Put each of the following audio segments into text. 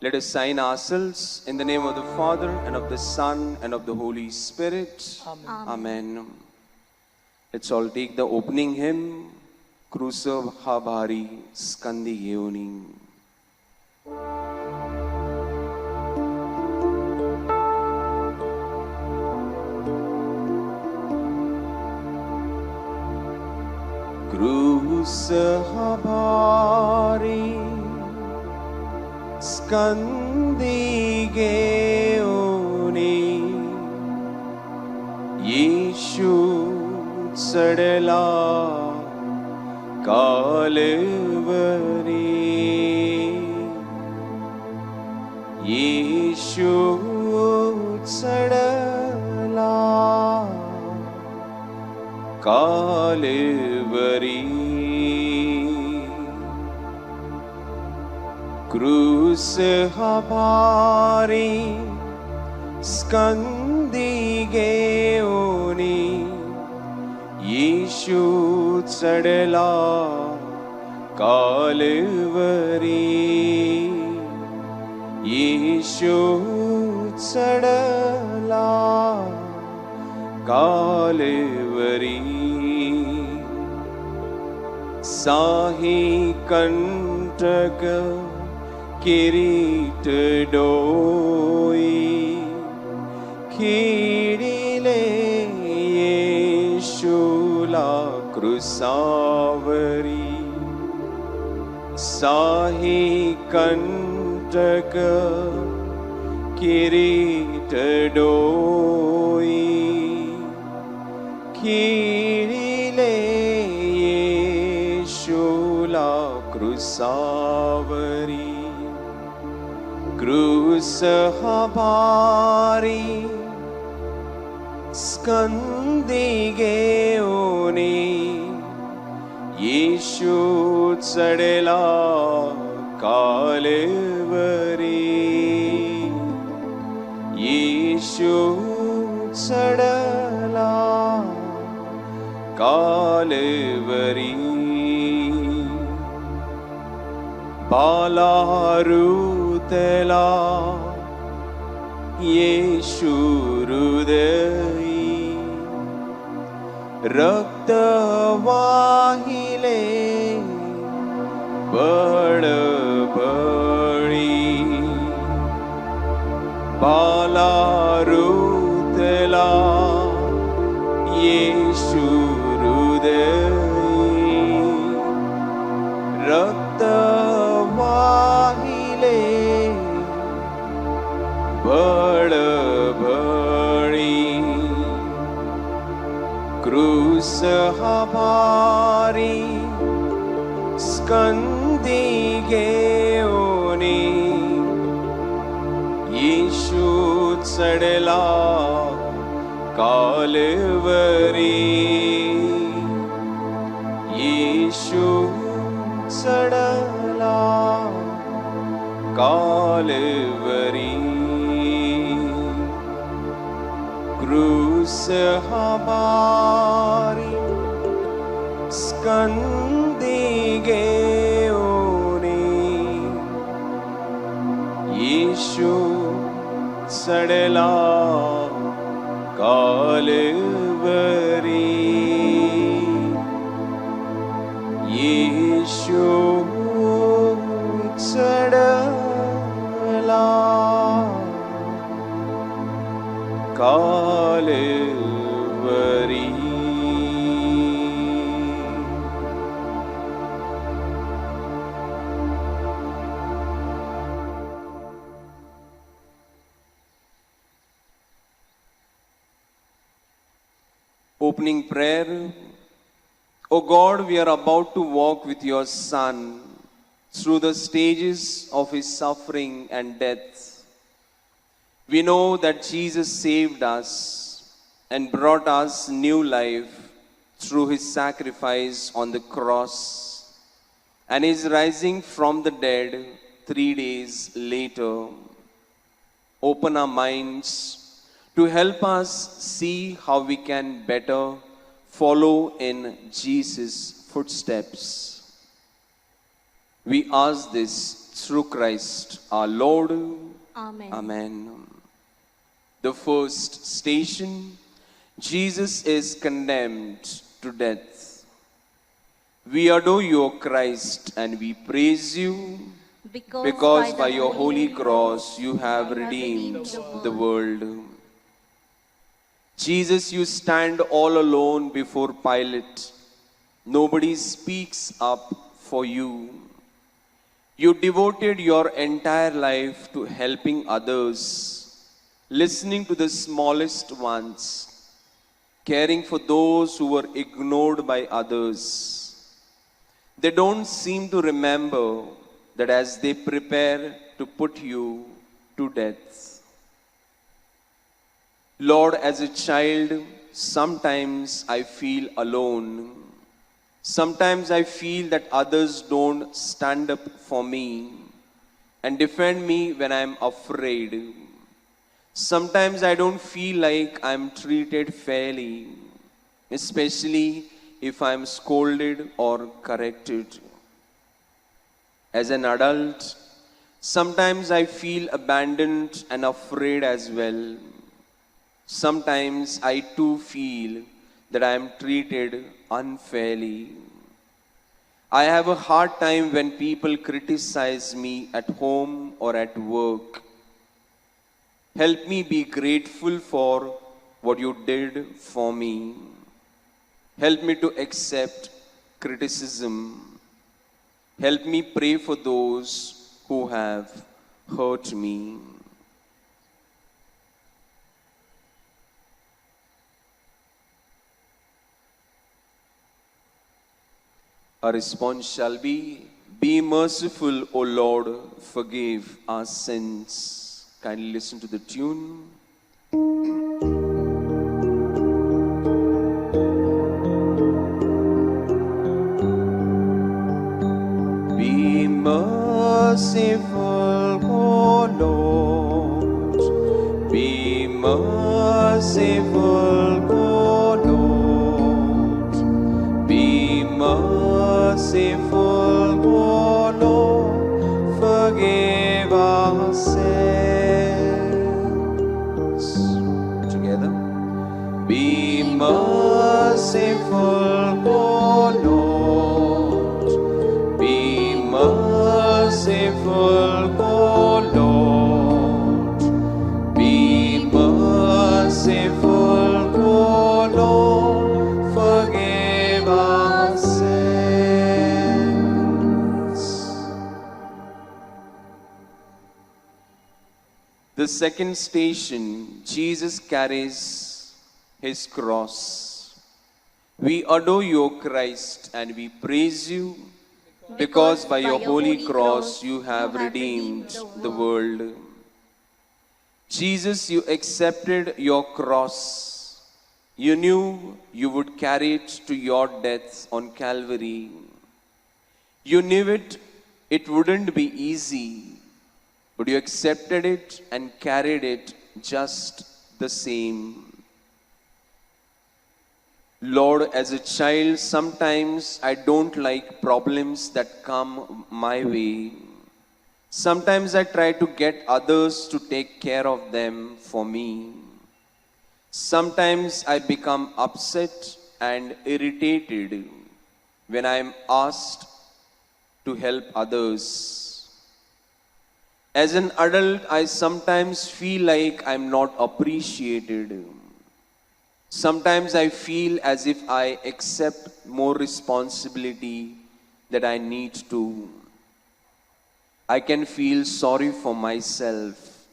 Let us sign ourselves in the name of the Father, and of the Son, and of the Holy Spirit. Amen. Amen. Let's all take the opening hymn, Crusav Habari Skandi Yeoni. Crusav Habari Skandi Yeoni, Yeshu चढ़ला कालवरी, यीशु चढ़ला कालवरी, क्रूस हमारी स्कंदी गेओनी, यीशु चढ़ला कालवरी, यीशु चढ़ला कालवरी, साही कंटक किरीट डोई, खीड़िले यीशुला क्रुसावरी, साही कंटक किरीट डोई, खीड़िले यीशुला क्रुसावरी, क्रूस हमारी स्कंदी गेओनी, यीशु चढ़ला कालवरी, यीशु चढ़ला कालवरी, बालारुतला यीशु हृदयी, रक्त वाहिले बड़बड़ी, बालारुतला यीशु हृदयी, रक्त वाहिले बड़बड़ी, क्रूस हमारी स्कंदी गेओनी, यीशु चढ़ला कालवरी, यीशु चढ़ला कालवरी, क्रूस हमारी स्कंदी गेओनी, यीशु चढ़ला कालवरी, यीशु चढ़ला Kalvari. Opening prayer. O God, we are about to walk with your Son through the stages of his suffering and death. We know that Jesus saved us and brought us new life through his sacrifice on the cross and his rising from the dead 3 days later. Open our minds to help us see how we can better follow in Jesus' footsteps. We ask this through Christ our Lord. Amen. Amen. The first station, Jesus is condemned to death. We adore you, O Christ, and we praise you because by your holy cross you have redeemed the world. Jesus, you stand all alone before Pilate. Nobody speaks up for you. You devoted your entire life to helping others, listening to the smallest ones, caring for those who were ignored by others. They don't seem to remember that as they prepare to put you to death. Lord, as a child, sometimes I feel alone. Sometimes I feel that others don't stand up for me and defend me when I'm afraid. Sometimes I don't feel like I'm treated fairly, especially if I'm scolded or corrected. As an adult, sometimes I feel abandoned and afraid as well. Sometimes I too feel that I am treated unfairly. I have a hard time when people criticize me at home or at work. Help me be grateful for what you did for me. Help me to accept criticism. Help me pray for those who have hurt me. Our response shall be merciful, O Lord, forgive our sins. Kindly listen to the tune. Be merciful, O Lord. Be merciful, O Lord. Be merciful, O Lord. Forgive our sins. Together. Be merciful, O Lord. Be merciful, O Lord. Be merciful, O Lord. Forgive our sins. The second station, Jesus carries his cross. We adore you, O Christ, and we praise you because by your holy cross you have redeemed the world. Jesus, you accepted your cross. You knew you would carry it to your death on Calvary. You knew it wouldn't be easy, but you accepted it and carried it just the same. Lord, as a child, sometimes I don't like problems that come my way. Sometimes I try to get others to take care of them for me. Sometimes I become upset and irritated when I am asked to help others. As an adult, I sometimes feel like I'm not appreciated. Sometimes I feel as if I accept more responsibility that I need to. I can feel sorry for myself,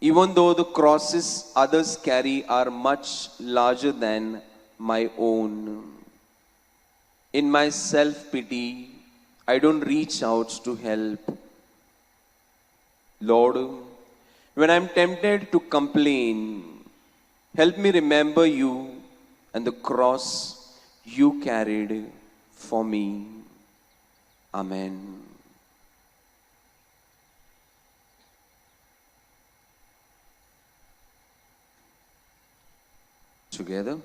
even though the crosses others carry are much larger than my own. In my self-pity, I don't reach out to help. Lord, when I'm tempted to complain, help me remember you and the cross you carried for me. Amen. Together.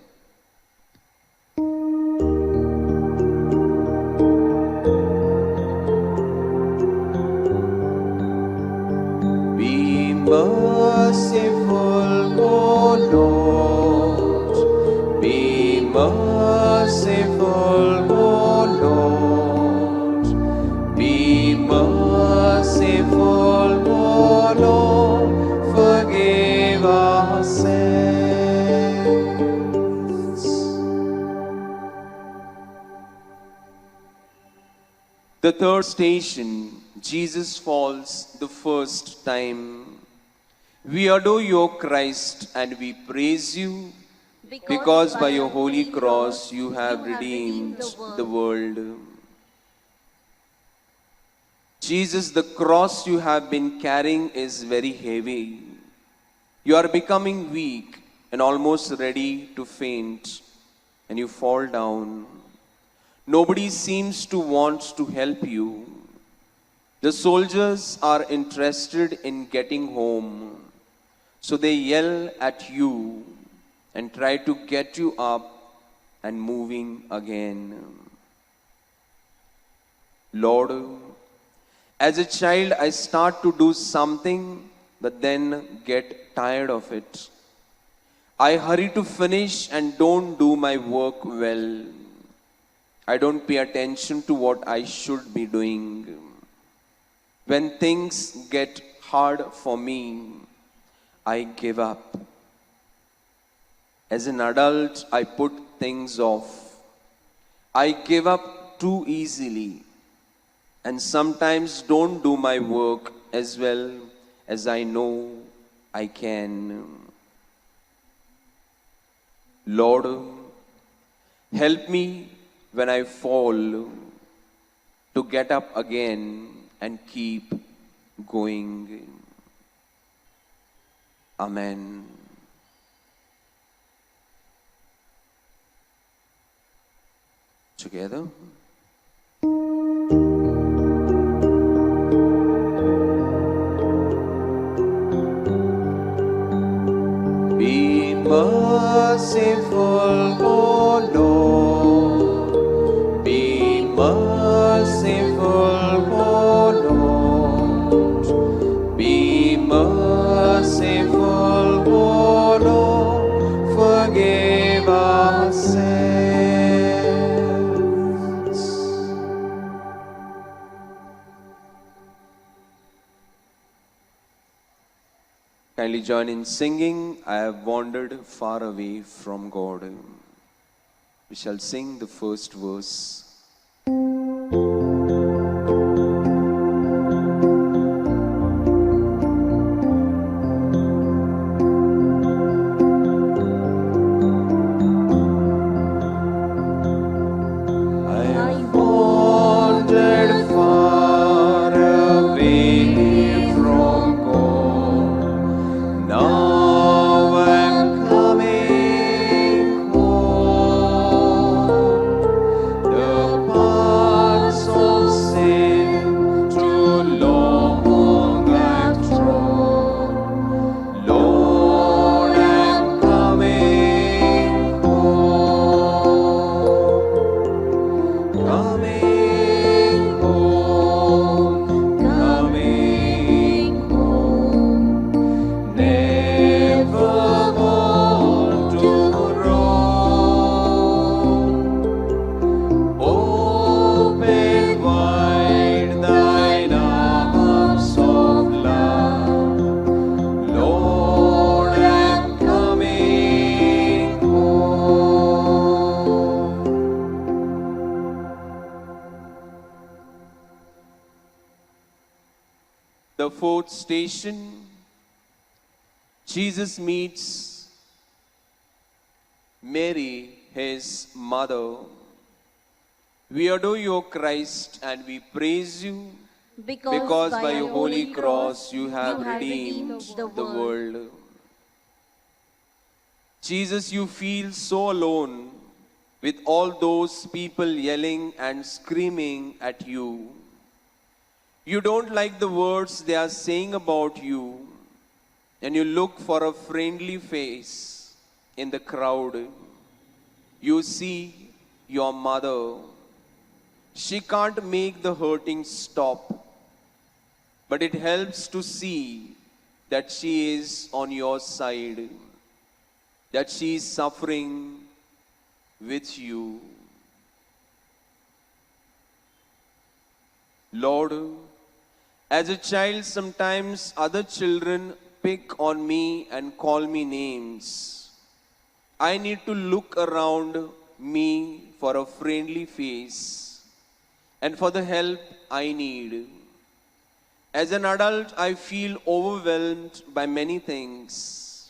merciful, O Lord. Be merciful, O Lord. Be merciful, O Lord. Forgive our sins. The third station, Jesus falls the first time. We adore your Christ and we praise you because by your holy cross you have redeemed the world. Jesus, the cross you have been carrying is very heavy. You are becoming weak and almost ready to faint, and you fall down. Nobody seems to want to help you. The soldiers are interested in getting home, so they yell at you and try to get you up and moving again. Lord, as a child, I start to do something but then get tired of it. I hurry to finish and don't do my work well. I don't pay attention to what I should be doing. When things get hard for me, I give up. As an adult, I put things off. I give up too easily and sometimes don't do my work as well as I know I can. Lord, help me when I fall to get up again and keep going. Amen. Together. Be merciful, O Lord. Be merciful, O Lord. Be merciful, O Lord. Forgive our sins. Kindly join in singing, I have wandered far away from God. We shall sing the first verse. The fourth station, Jesus meets Mary, his mother. We adore your Christ and we praise you because by your holy cross you have redeemed the world. Jesus, you feel so alone with all those people yelling and screaming at you. You don't like the words they are saying about you, and you look for a friendly face in the crowd. You see your mother. She can't make the hurting stop, but it helps to see that she is on your side, that she is suffering with you. Lord, as a child, sometimes other children pick on me and call me names. I need to look around me for a friendly face and for the help I need. As an adult, I feel overwhelmed by many things.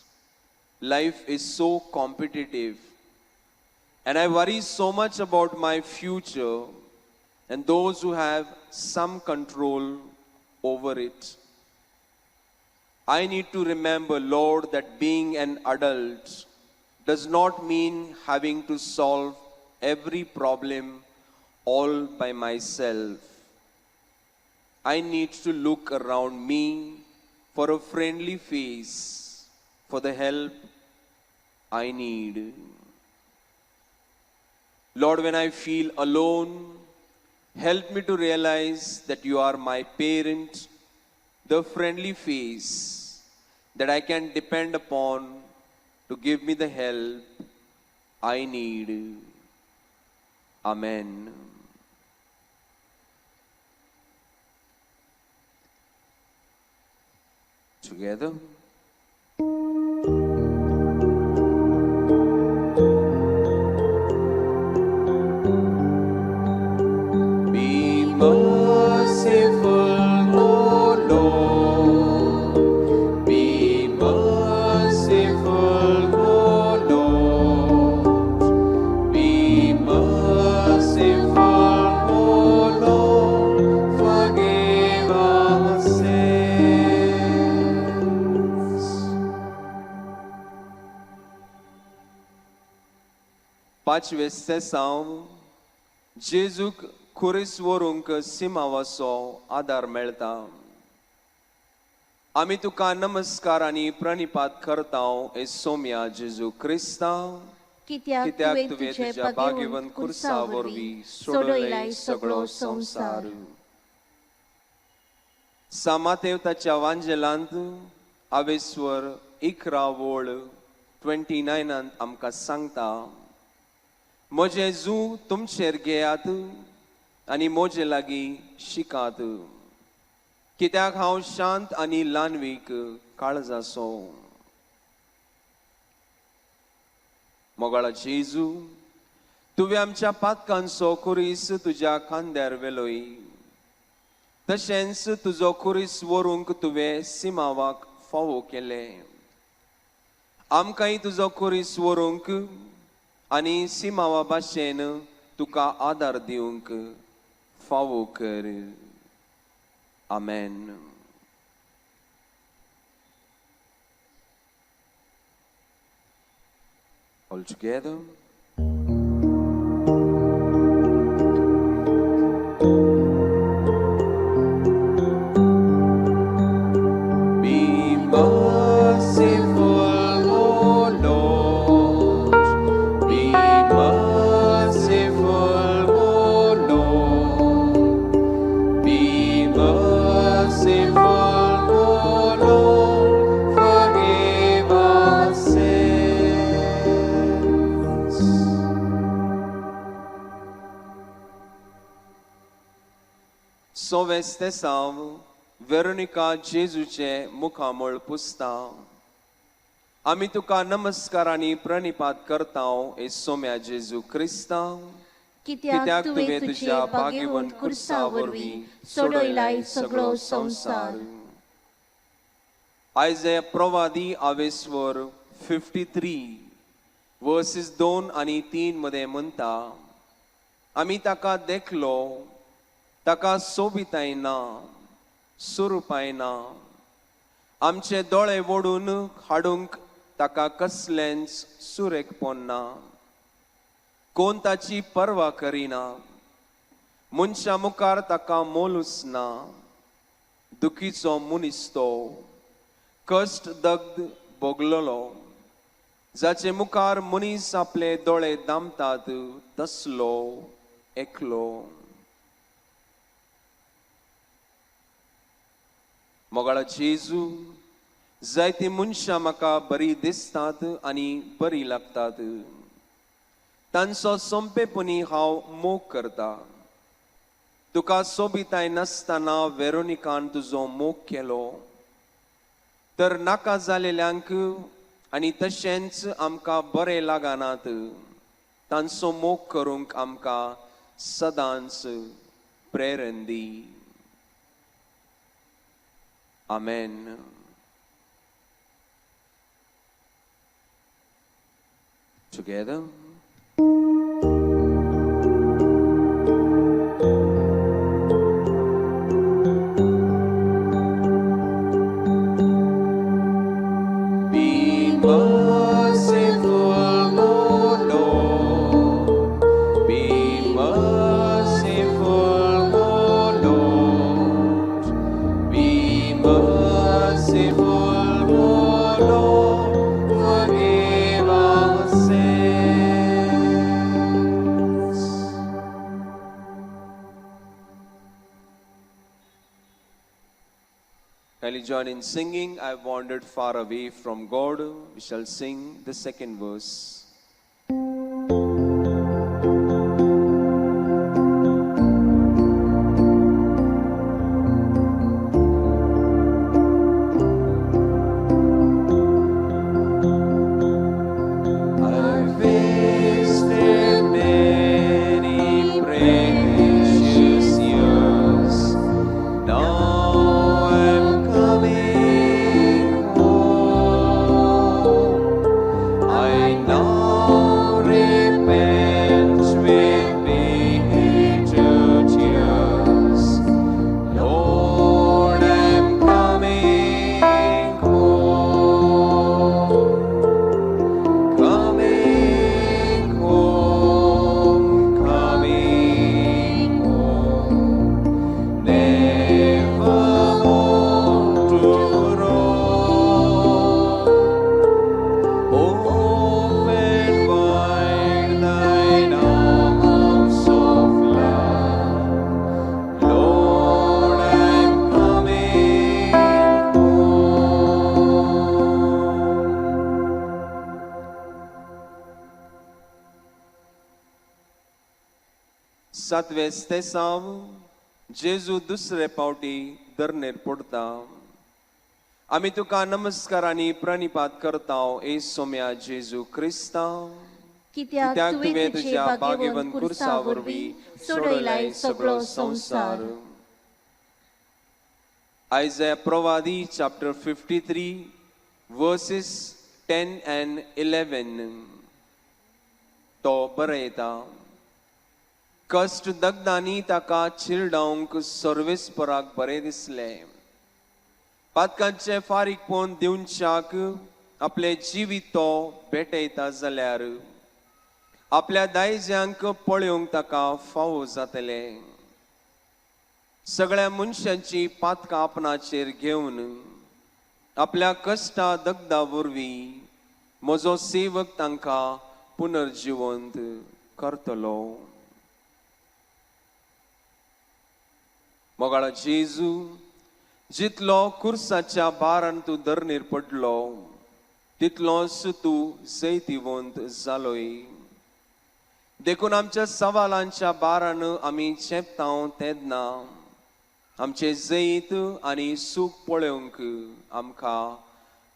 Life is so competitive, and I worry so much about my future and those who have some control over it. I need to remember, Lord, that being an adult does not mean having to solve every problem all by myself. I need to look around me for a friendly face, for the help I need. Lord, when I feel alone, help me to realize that you are my parent, the friendly face that I can depend upon to give me the help I need. Amen. Together. Be merciful, O Lord. Be merciful, O Lord. Be merciful, O Lord. Forgive our sins. पाचवे सेसांव जेजूक खुरीस व्हरूंक सिमावाचो आदार मेळटा. आमी तुका नमस्कार आनी प्रणिपात करतांव ए सोम्या जेजू Crysta, कित्याक तुवें तुज्या भाग्यवंत खुर्सा वरवीं सोडयलाय सगळो संवसार. सामातेव ताच्या वांजेलांत आवेस्वर 11:29 आमकां सांगता, म्हजें जू तुमचेर घेयात आनी म्हजे लागीं शिकात, कित्याक हांव शांत आनी ल्हानवीक काळजाचो. मोगाळा जेजू, तुवें आमच्या पातकांचो खुरीस तुज्या खांद्यार वेलोय, तशेंच तुजो खुरीस व्हरूंक तुवें सिमावाक फावो केलें. आमकांय तुजो खुरीस व्हरूंक आनी सिमावा भाशेन तुका आदार दिवंक फावो कर. Amen. All together. Be merciful, O Lord. Be merciful, O Lord. Be merciful, O Lord. Forgive our sins. Soveste salvo, Veronika Jezuचे मुखामळ पुसता. आमी तुका नमस्कार आनी प्रणिपात करतांव ए सोम्या जेजू क्रिस्ता, कित्याक तुवें तुज्या भाग्यवंत खुर्सा वरवीं सोडयलाय सगळो संवसार. आयज प्रवादी आवेस्वर 53 वर्सेस 2 आनी 3 मध्ये म्हणटा, आमी ताका देखलो, ताका सोबिताय ना, सुरूपाय ना. आमचे दोळे वडून हाडूंक ताका कसलेंच सुरेखपण ना. कोण ताची पर्वा करिना, मनशा मुखार ताका मोलूच ना. दुखीचो मनीस तो, कश्ट दग्ध भोगलोलो, जाचे मुखार मनीस आपले दोळे दामतात, तसलो एकलो. मोगाळा जेजू, जायती मनशां म्हाका बरी दिसतात आनी बरी लागतात. तांचो सोंपेपणी हांव मोग करता. तुका सोबिताय नासतना वेरोनिकान तुजो मोग केलो. तर नाका जालेल्यांक आनी तशेंच आमकां बरें लागनात तांचो मोग करूंक आमकां सदांच प्रेरण दी. आमेन. Together. Kindly join in singing, I wandered far away from God. We shall sing the second verse. सातवे स्तेसांव जेजू दुसरे पावटी धरणेर पडटा. आमी तुका नमस्कारांनी प्रणिपात करता ए सोम्या जेजू क्रिस्ता. कित्याक तुवें तुज्या भाग्यवन कुर्सा वरवीं सोडयलाय सगळो संसार. Isaiah प्रवादी chapter 53 verses 10 and 11 तो बरयता. कष्ट दगदांनी ताका चिरडावंक सर्वेस्पराक बरें दिसलें. पातकांचे फारीकपण दिवच्याक आपले जिवीत तो भेटयता जाल्यार आपल्या दायज्यांक पळोवंक ताका फावो जातलें. सगळ्या मनशांची पातकां आपणाचेर घेवन आपल्या कश्टा दगदा वरवीं म्हजो सेवक तांकां पुनर्जिवंत करतलो. मोगाळो जेजू, जितलो कुर्साच्या बारान तूं धरणेर पडलो तितलोच तूं जैतिवंत जालोय. देखून आमच्या सवालांच्या बारान आमी चेपता तेन्ना आमचे जैत आनी सूख पळोवंक आमकां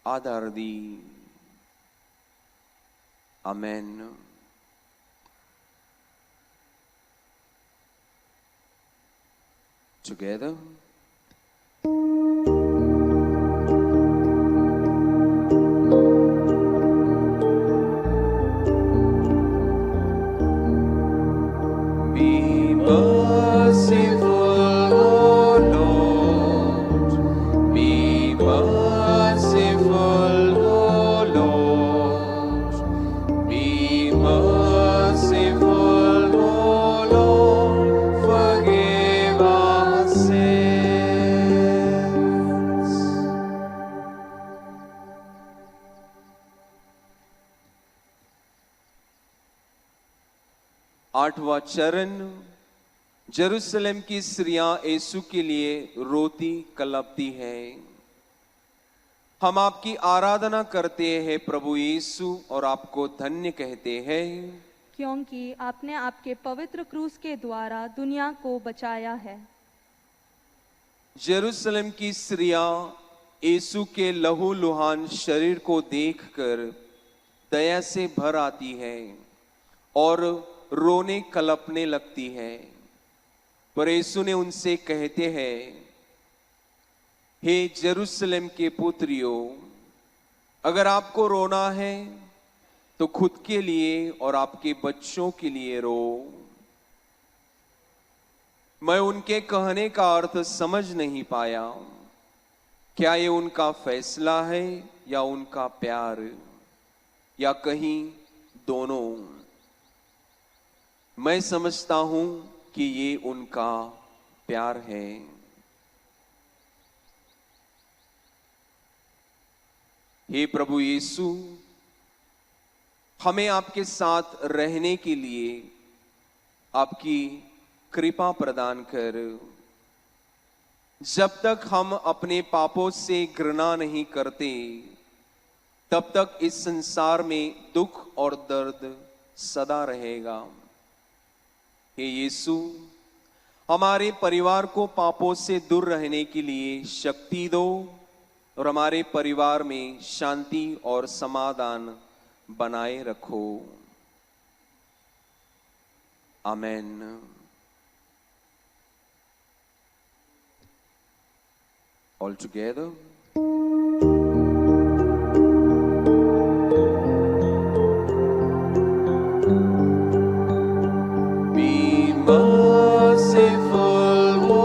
आदार दी. आमेन. Together. Be merciful, O Lord. Be merciful, O Lord. Be merciful, O Lord. Forgive our sins. आठवां चरण, जेरूसलम की स्त्रियां यीशु के लिए रोती कलपती हैं. हम आपकी आराधना करते हैं प्रभु यीशु और आपको धन्य कहते हैं, क्योंकि आपने आपके पवित्र क्रूस के द्वारा दुनिया को बचाया है। जेरूशलेम की स्त्रियां यीशु के लहू लुहान शरीर को देखकर दया से भर आती है और रोने कलपने लगती है। पर यीशु ने उनसे कहते हैं, हे जेरूशलेम के पुत्रियों, अगर आपको रोना है तो खुद के लिए और आपके बच्चों के लिए रो। मैं उनके कहने का अर्थ समझ नहीं पाया। क्या ये उनका फैसला है या उनका प्यार, या कहीं दोनों? मैं समझता हूं कि ये उनका प्यार है। हे प्रभु यीशु, हमें आपके साथ रहने के लिए आपकी कृपा प्रदान कर। जब तक हम अपने पापों से घृणा नहीं करते, तब तक इस संसार में दुख और दर्द सदा रहेगा। हे यीशु, हमारे परिवार को पापों से दूर रहने के लिए शक्ति दो और हमारे परिवार में शांति और समाधान बनाए रखो। आमेन। All together. Be merciful, O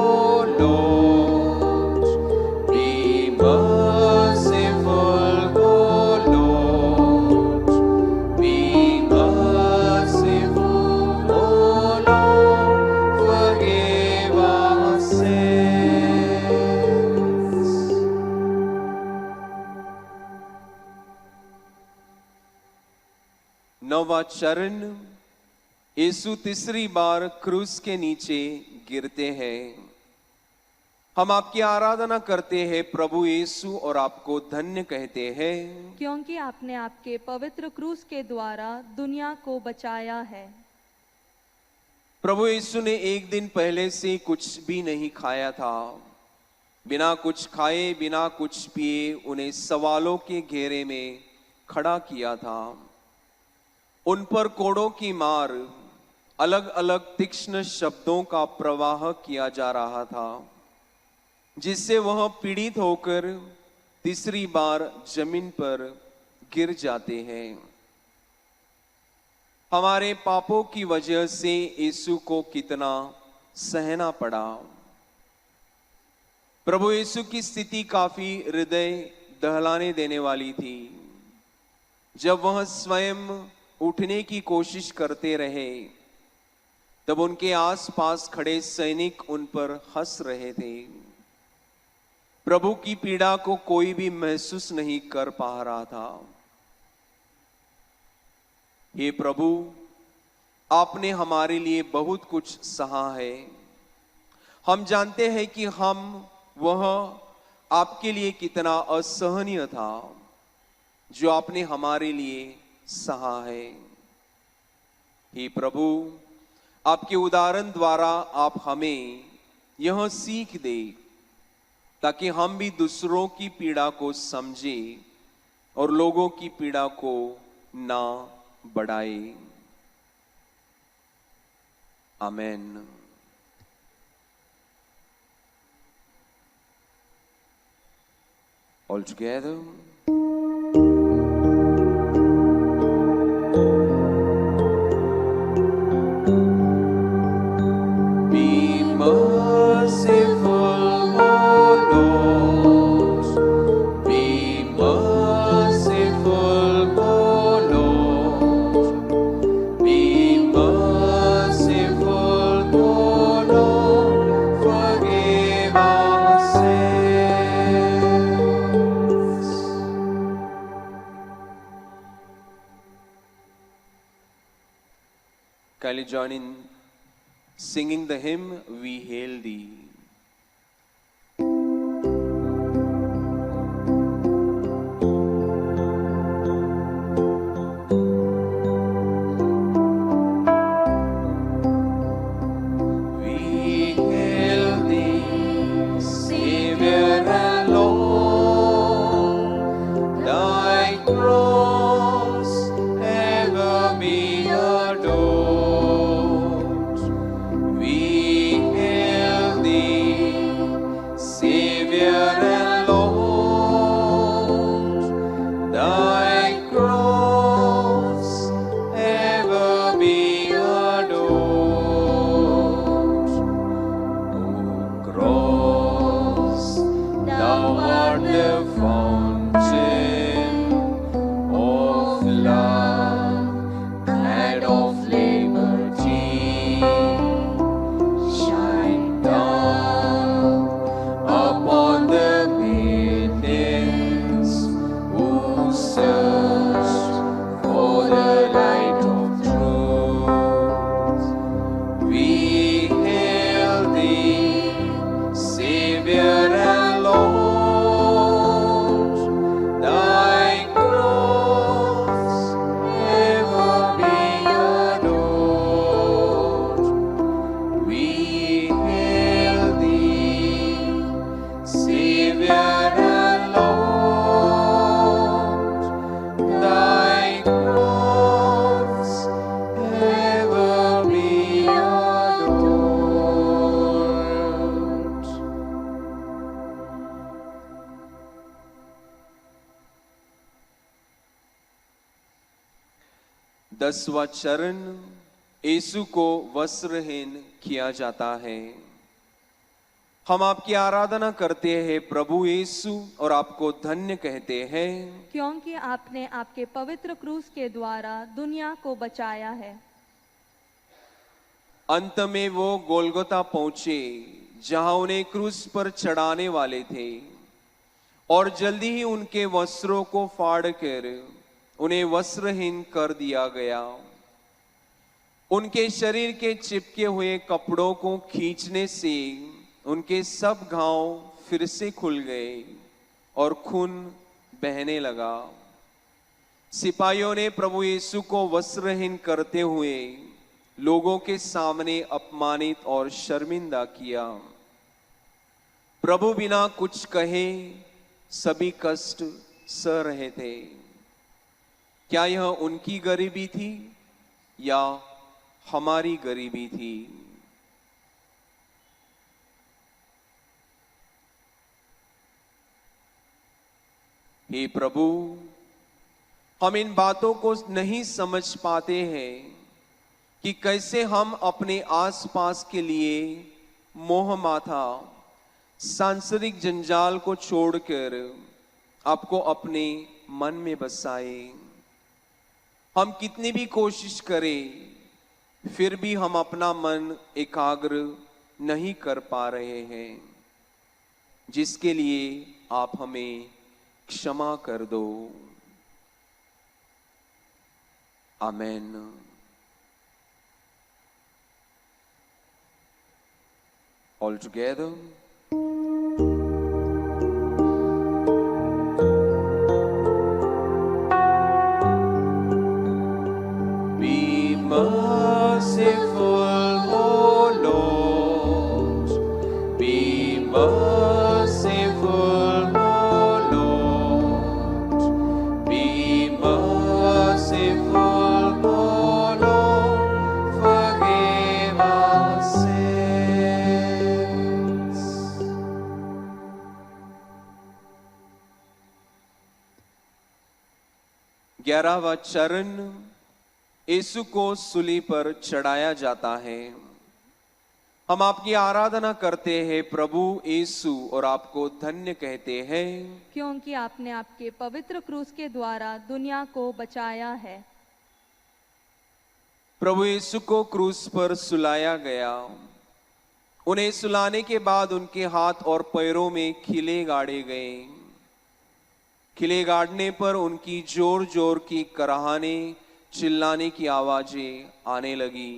Lord. Be merciful, O Lord. Be merciful, O Lord. Forgive our sins. नौवां चरण, यीशु तीसरी बार क्रूस के नीचे गिरते हैं। हम आपकी आराधना करते हैं प्रभु यीशु और आपको धन्य कहते हैं, क्योंकि आपने आपके पवित्र क्रूस के द्वारा दुनिया को बचाया है। प्रभु यीशु ने एक दिन पहले से कुछ भी नहीं खाया था। बिना कुछ खाए, बिना कुछ पिए उन्हें सवालों के घेरे में खड़ा किया था। उन पर कोड़ों की मार, अलग अलग तीक्ष्ण शब्दों का प्रवाह किया जा रहा था, जिससे वह पीड़ित होकर तीसरी बार जमीन पर गिर जाते हैं। हमारे पापों की वजह से यीशु को कितना सहना पड़ा। प्रभु यीशु की स्थिति काफी हृदय दहलाने देने वाली थी। जब वह स्वयं उठने की कोशिश करते रहे, तब उनके आसपास खड़े सैनिक उन पर हंस रहे थे। प्रभु की पीड़ा को कोई भी महसूस नहीं कर पा रहा था। हे प्रभु, आपने हमारे लिए बहुत कुछ सहा है। हम जानते हैं कि वह आपके लिए कितना असहनीय था, जो आपने हमारे लिए सहा है। हे प्रभु, आपके उदाहरण द्वारा आप हमें यह सीख दे, ताकि हम भी दूसरों की पीड़ा को समझें और लोगों की पीड़ा को ना बढ़ाए। आमेन। All together. Be merciful, O Lord. Be merciful, O Lord. Be merciful, O Lord. Forgive our sins. Kindly join in singing the hymn, We Hail Thee. 10वां चरण, यीशु को वस्त्रहीन किया जाता है। हम आपकी आराधना करते हैं प्रभु यीशु और आपको धन्य कहते हैं, क्योंकि आपने आपके पवित्र क्रूस के द्वारा दुनिया को बचाया है। अंत में वो गोलगोता पहुंचे जहां उन्हें क्रूस पर चढ़ाने वाले थे, और जल्दी ही उनके वस्त्रों को फाड़कर उन्हें वस्त्रहीन कर दिया गया। उनके शरीर के चिपके हुए कपड़ों को खींचने से उनके सब घाव फिर से खुल गए और खून बहने लगा। सिपाहियों ने प्रभु यीशु को वस्त्रहीन करते हुए लोगों के सामने अपमानित और शर्मिंदा किया। प्रभु बिना कुछ कहे सभी कष्ट सह रहे थे। क्या यह उनकी गरीबी थी या हमारी गरीबी थी? हे प्रभु, हम इन बातों को नहीं समझ पाते हैं कि कैसे हम अपने आसपास के लिए मोह माथा सांसारिक जंजाल को छोड़कर आपको अपने मन में बसाए। हम कितनी भी कोशिश करें फिर भी हम अपना मन एकाग्र नहीं कर पा रहे हैं, जिसके लिए आप हमें क्षमा कर दो। आमेन। All together. Be merciful, O Lord. Be merciful, O Lord. Be merciful, O Lord. Forgive our sins. ग्यारहवां चरण, यीशु को सूली पर चढ़ाया जाता है। हम आपकी आराधना करते हैं प्रभु यीशु और आपको धन्य कहते हैं, क्योंकि आपने आपके पवित्र क्रूस के द्वारा दुनिया को बचाया है। प्रभु यीशु को क्रूस पर सुलाया गया। उन्हें सुलाने के बाद उनके हाथ और पैरों में खिले गाड़े गए। खिले गाड़ने पर उनकी जोर जोर की कराहने, चिल्लाने की आवाजें आने लगी,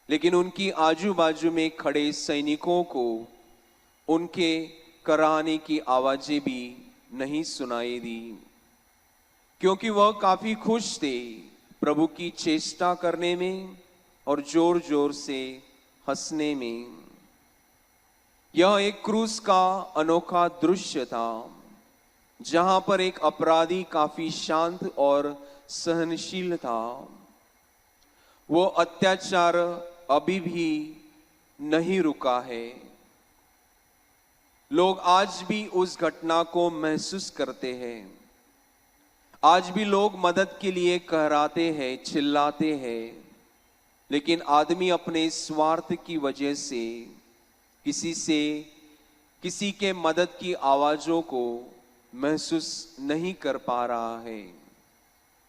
लेकिन उनकी आजू बाजू में खड़े सैनिकों को उनके कराहने की आवाजें भी नहीं सुनाई दी, क्योंकि वह काफी खुश थे प्रभु की चेष्टा करने में और जोर जोर से हंसने में। यह एक क्रूस का अनोखा दृश्य था, जहां पर एक अपराधी काफी शांत और सहनशील था। वो अत्याचार अभी भी नहीं रुका है। लोग आज भी उस घटना को महसूस करते हैं। आज भी लोग मदद के लिए कहराते हैं, चिल्लाते हैं, लेकिन आदमी अपने स्वार्थ की वजह से किसी के मदद की आवाजों को महसूस नहीं कर पा रहा है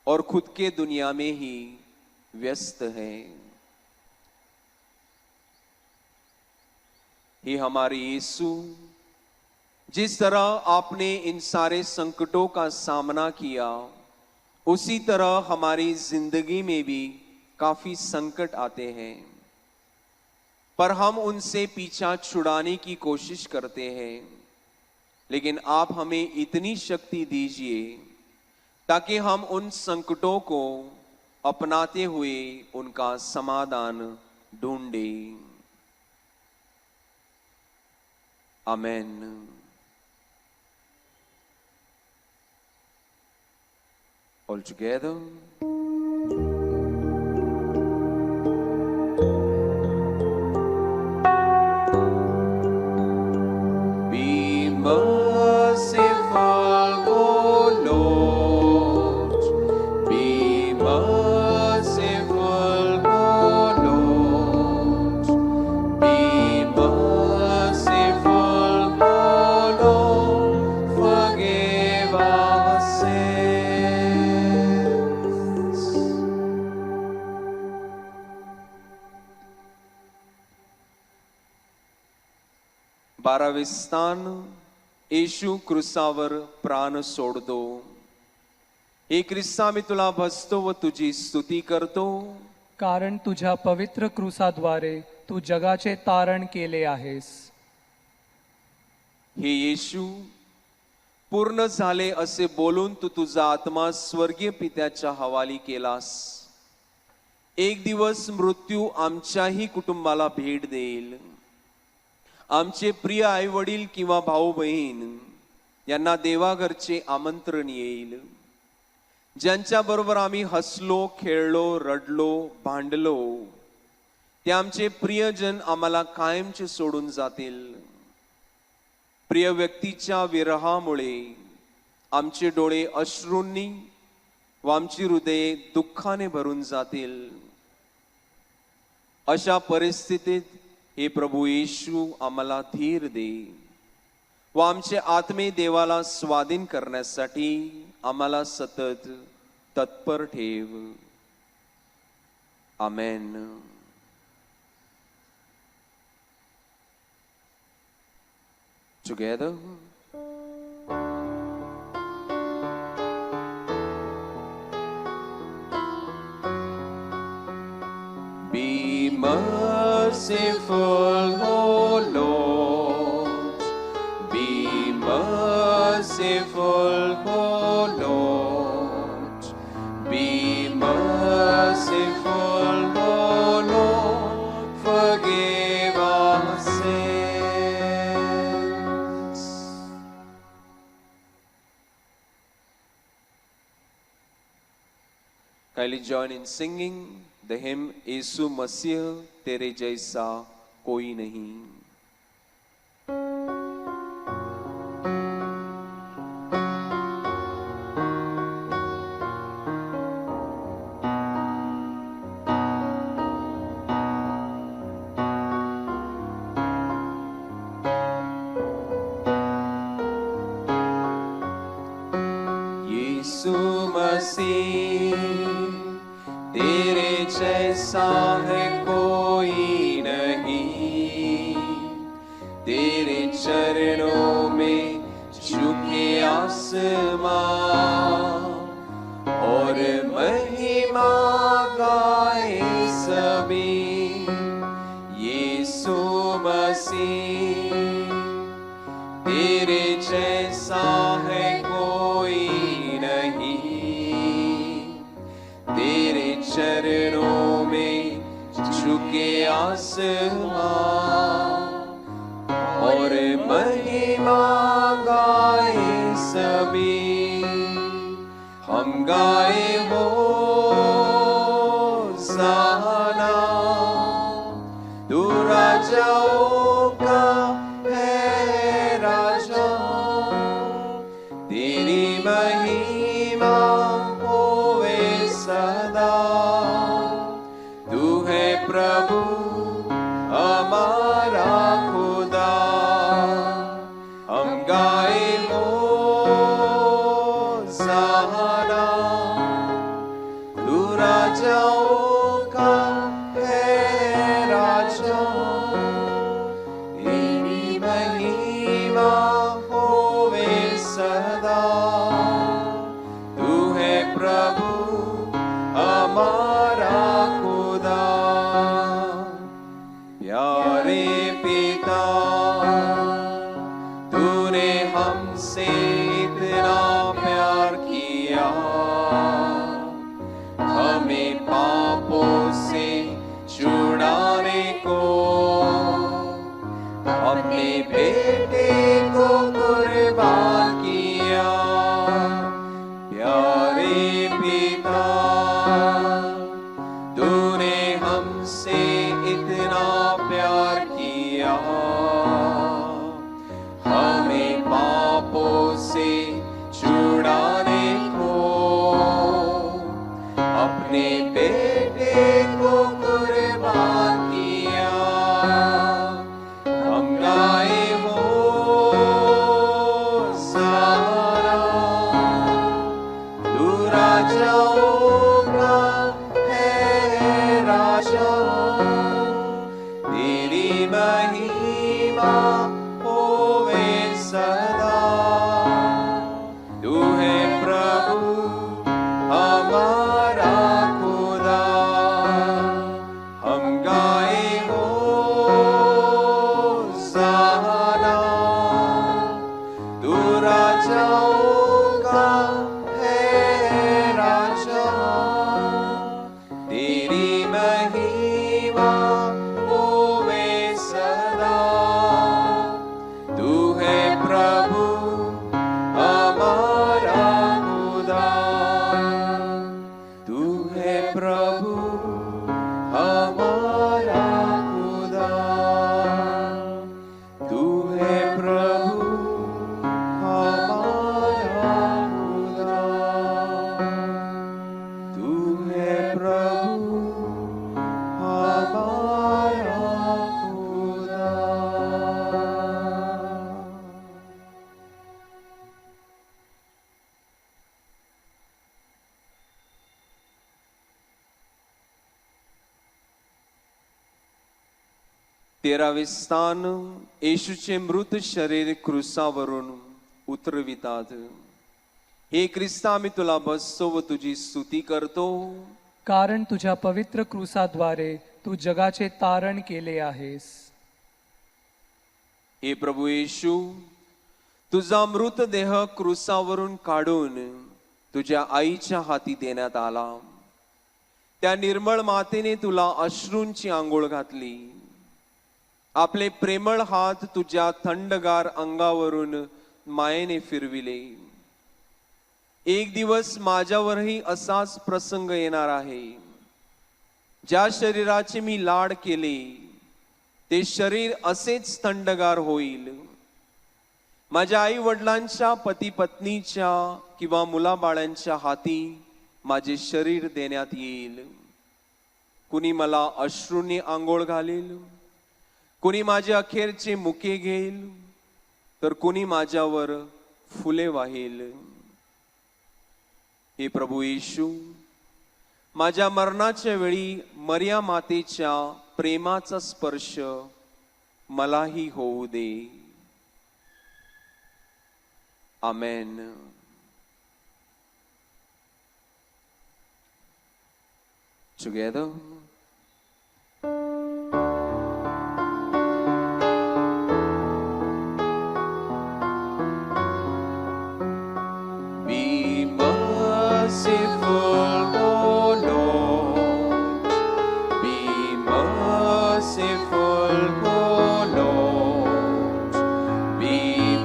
और खुद के दुनिया में ही व्यस्त है। हे हमारे यीशु, जिस तरह आपने इन सारे संकटों का सामना किया, उसी तरह हमारी जिंदगी में भी काफी संकट आते हैं, पर हम उनसे पीछा छुड़ाने की कोशिश करते हैं। लेकिन आप हमें इतनी शक्ति दीजिए ताकि हम उन संकटों को अपनाते हुए उनका समाधान ढूंढें। आमेन। All together. Be merciful, O Lord. Be merciful. 12वे स्थान, येशू क्रुसावर प्राण सोडतो. हे ख्रिस्ता, मी तुला भजतो व तुझी स्तुती करतो, कारण तुझ्या पवित्र क्रूसाद्वारे तू जगाचे तारण केले आहेस. हे येशू, पूर्ण झाले असे बोलून तू तुझा आत्मा स्वर्गीय पित्याच्या हवाली केलास. एक दिवस मृत्यू आमच्याही कुटुंबाला भेट देईल. आमचे प्रिय आई वडील किंवा भाऊ बहीण यांना देवाघरचे आमंत्रण येईल. ज्यांच्या बरोबर आम्ही हसलो, खेळलो, रडलो, भांडलो, ते आमचे प्रियजन आम्हाला कायमचे सोडून जातील. प्रिय व्यक्तीच्या विरहामुळे आमचे डोळे अश्रूंनी व आमची हृदये दुःखाने भरून जातील. अशा परिस्थितीत हे प्रभू येशू आम्हाला धीर दे व आमचे आत्मे देवाला स्वाधीन करण्यासाठी आम्हाला सतत तत्पर ठेव. आमेन. Together. Be merciful, O Lord. Be merciful, O Lord. Be merciful, O Lord. Forgive our sins. Kindly join in singing the hymn यीशु मसीह तेरे जैसा कोई नहीं. यीशु मसीह तेरे जैसा है कोई नहीं. तेरे चरणों में झुके आसमां और महिमा गाए सभी. यीशु मसीह तेरे जैसा है कोई नहीं. तेरे चरणों में झुके आसमां और महिमा गाए सभी. हम गाए हो होसाना, तू राजाओं का है राजा. तेरी महिमा होवे सदा. तू है प्रभु हमारा खुदा. हम गाए हो होसाना, तू राजाओं का है राजा. तेरी महिमा होवे सदा. तू है प्रभु हमारा खुदा. प्यारे पिता, तूने हमसे इतना प्यार किया. हमें पापों से छुड़ाने को अपने बेटे को कुर्बान किया. प्यारे पिता, तूने हमसे इतना प्यार किया. हमें पापों से छुड़ाने को अपने बेटे को कुर्बान किया. हम गाए हो सारा, तू राजाओं का है राजा. तेरी महिमा 13वे स्थान येशूचे मृत शरीर क्रुसावरून उतरवितात. हे ख्रिस्ता, आम्ही तुला बसतो व तुझी स्तुती करतो, कारण तुझ्या पवित्र क्रूसाद्वारे तू जगाचे तारण केले आहेस. हे प्रभू येशू, तुझा मृतदेह क्रुसावरून काढून तुझ्या आईच्या हाती देण्यात आला. त्या निर्मळ मातेने तुला अश्रूंची आंघोळ घातली. आपले प्रेमळ हात तुझ्या थंडगार अंगावरून मायेने फिरविले. एक दिवस माझ्यावरही असाच प्रसंग येणार आहे. ज्या शरीराचे मी लाड केले ते शरीर असेच थंडगार होईल. माझ्या आई वडिलांच्या, पती पत्नीच्या किंवा मुलाबाळांच्या हाती माझे शरीर देण्यात येईल. कुणी मला अश्रूंनी आंघोळ घालेल, कुणी माझे अखेरचे मुके घेईल, तर कुणी माझ्यावर फुले वाहेल. हे प्रभू येशू, माझ्या मरणाच्या वेळी मरिया मातेच्या प्रेमाचा स्पर्श मलाही होऊ दे. आमेन. Together. Be merciful, O Lord. Be merciful, O Lord. Be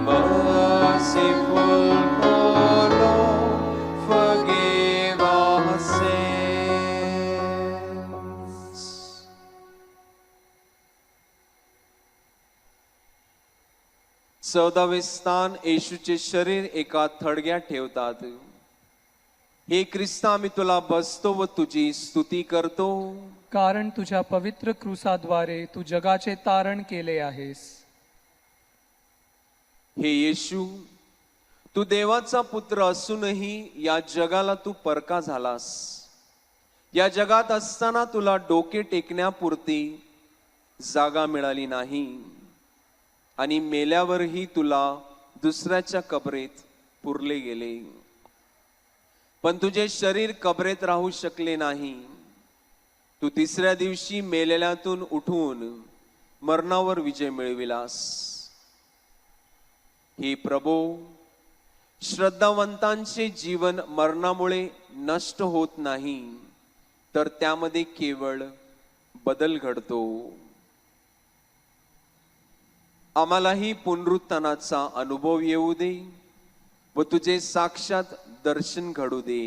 merciful, O Lord. Forgive our sins. चौदावे स्थान येशूचे शरीर एका थडग्यात ठेवतात. हे ख्रिस्ता, मी तुला बसतो व तुझी स्तुती करतो, कारण तुझ्या पवित्र क्रूसाद्वारे तू जगाचे तारण केले आहेस. हे येशू, तू देवाचा पुत्र असूनही या जगाला तू परका झालास. या जगात असताना तुला डोके टेकण्यापुरती जागा मिळाली नाही आणि मेल्यावरही तुला दुसऱ्याच्या कबरेत पुरले गेले. पण तुझे शरीर कबरेत राहू शकले नाही. तू तिसऱ्या दिवशी मेलेल्यातून उठून मरणावर विजय मिळविलास. हे प्रभो, श्रद्धावंतांचे जीवन मरणामुळे नष्ट होत नाही, तर त्यामध्ये केवळ बदल घडतो. आम्हालाही पुनरुत्थानाचा अनुभव येऊ दे व तुझे साक्षात दर्शन घडू दे.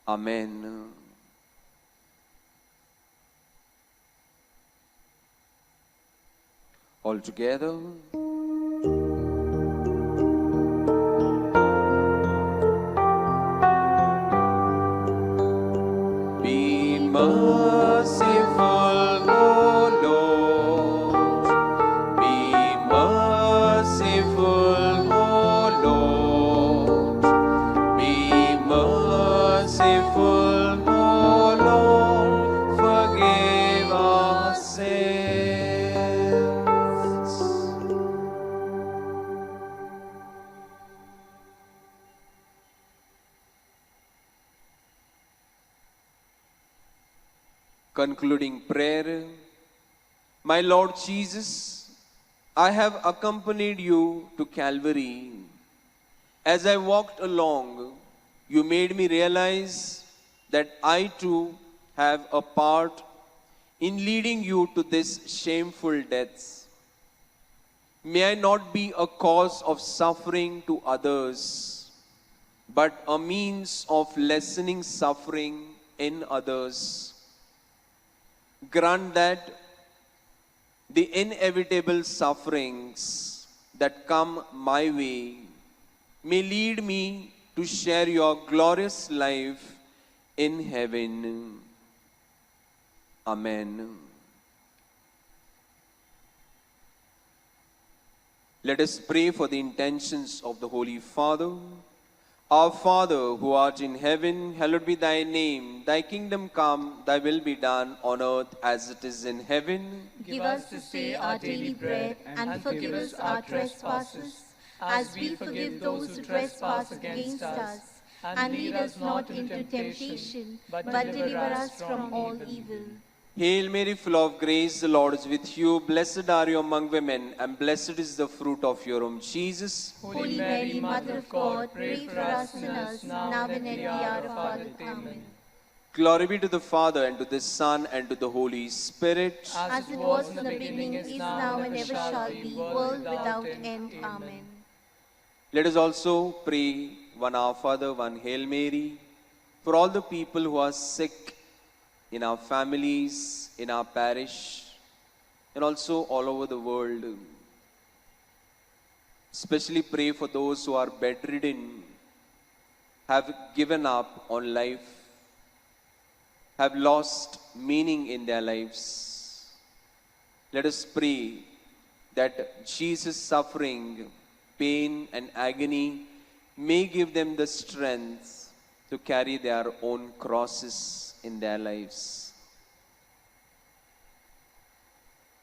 आमेन. All together. Be merciful, O Lord. Be merciful, O Lord. Be merciful, O Lord. Forgive our sins. Concluding prayer. My Lord Jesus, I have accompanied you to Calvary. As I walked along, you made me realize that I too have a part in leading you to this shameful death. May I not be a cause of suffering to others, but a means of lessening suffering in others. Grant that the inevitable sufferings that come my way may lead me to share your glorious life in heaven. Amen. Let us pray for the intentions of the Holy Father, Our Father, who art in heaven, hallowed be thy name. Thy kingdom come, thy will be done on earth as it is in heaven. Give us this day our daily bread, and forgive us our trespasses, as we forgive those who trespass against us. And lead us not into temptation, but deliver us from all evil. Hail Mary, full of grace, the Lord is with you. Blessed are you among women, and blessed is the fruit of your womb, Jesus. Holy Mary, Mother of God, pray for us sinners, now and at the hour of our death. Amen. Glory be to the Father, and to the Son, and to the Holy Spirit. As it was in the beginning, is now, and ever shall be, world without end. Amen. Let us also pray one Our Father, one Hail Mary, for all the people who are sick in our families, in our parish, and also all over the world. Especially pray for those who are bedridden, have given up on life, have lost meaning in their lives. Let us pray that Jesus' suffering, pain, and agony may give them the strength to carry their own crosses in their lives.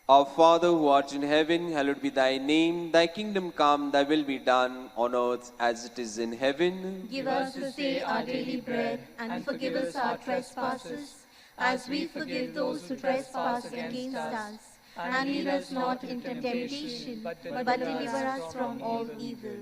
Our Father, who art in heaven, hallowed be thy name. Thy kingdom come, thy will be done on earth as it is in heaven. Give us this day our daily bread, and forgive us our trespasses, as we forgive those who trespass against us. And lead us not into temptation, but deliver us from all evil.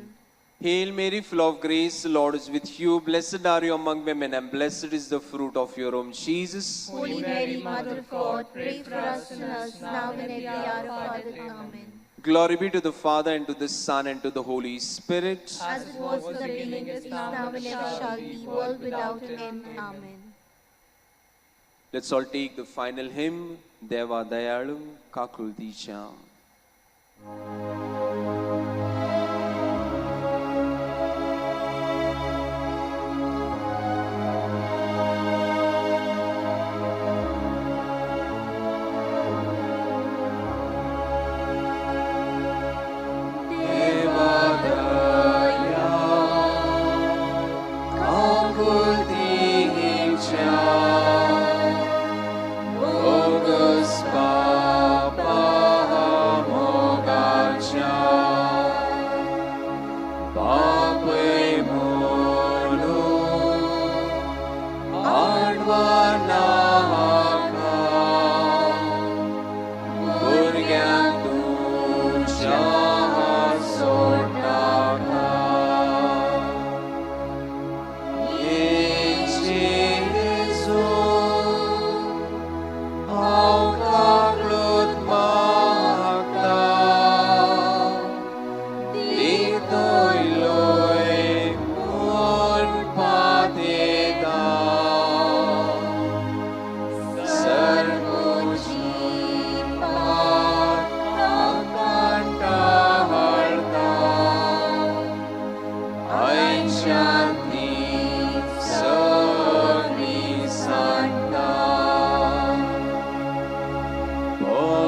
Hail Mary, full of grace, the Lord is with you. Blessed are you among women, and blessed is the fruit of your womb, Jesus. Holy Mary, Mother of God, pray for us sinners, now and at the hour of our death. Amen. Glory be to the Father, and to the Son, and to the Holy Spirit. As it was in the beginning, is now, and ever shall be, world without end. Amen. Let's all take the final hymn, Deva Dayalu Kakul Dicha. Oh